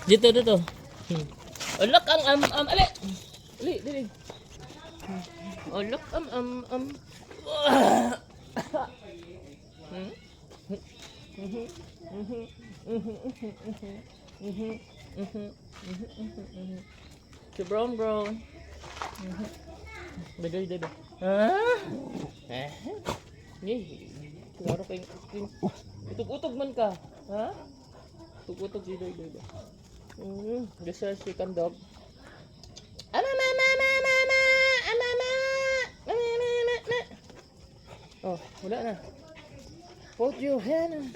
Dito, dito. Ulok ang ali. Ali, dili. Ulok am. Si brown. Dada. Ah? Klaro kay utog-utog man ka. Ha? Utog-utog si Dada. This is chicken dog. Oh, wala na. Hold your hand.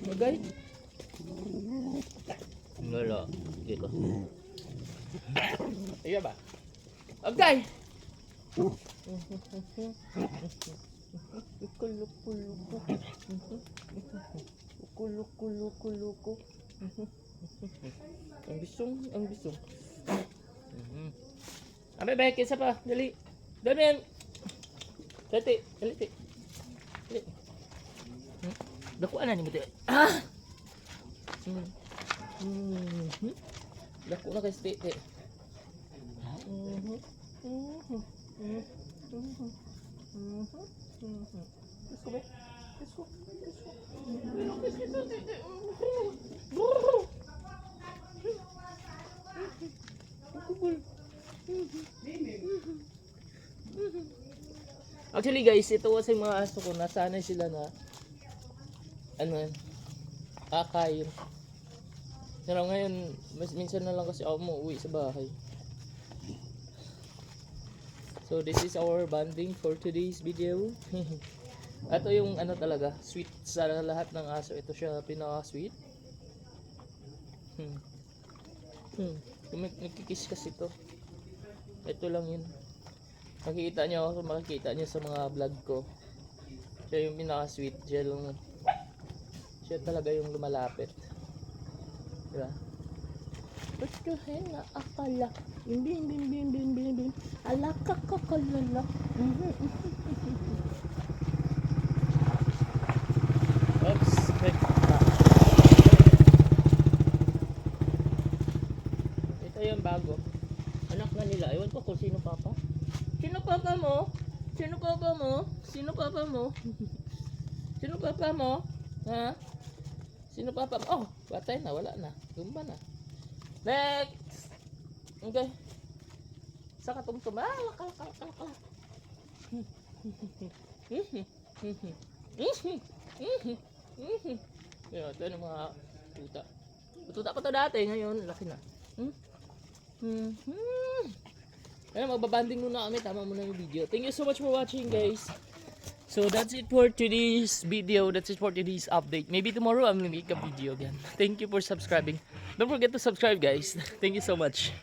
Magay. Wala. Dito. Iya ba? Agay. Kuluk. Ang bisong. Abe, baik isa pa. Dali. Dali yan. Dali. Dakuan na ni mo. Daku na kay stete. Let's go. Actually guys, ito kasi mga aso ko, nasanay sila na kakain. Pero ngayon, minsan na lang kasi ako umuwi sa bahay. So this is our bonding for today's video. Ito yung talaga, sweet sa lahat ng aso. Ito siya pinaka-sweet. Nagkikiss kasi ito. Ito lang yun. Makikita nyo sa mga vlog ko. Siya yung pinaka-sweet. Siya talaga yung lumalapit. Diba? Ba't ka na akala? Bin. Alaka kakalala. Oops. Ito yung bago. Anak na nila. Ewan ko kung sino papa. Sino papa mo? Sino papa mo? Ha? Sino papa mo? Oh, patay na. Wala na. Tumba na. Next! Okay. Sa katumtum. Kala. Ito yung mga tuta. Tuta pa to dati. Ngayon, laki na. Kaya magbabanding muna kami. Tama muna yung video. Thank you so much for watching, guys. So that's it for today's video. That's it for today's update. Maybe tomorrow I'm gonna make a video again. Thank you for subscribing. Don't forget to subscribe, guys. Thank you so much.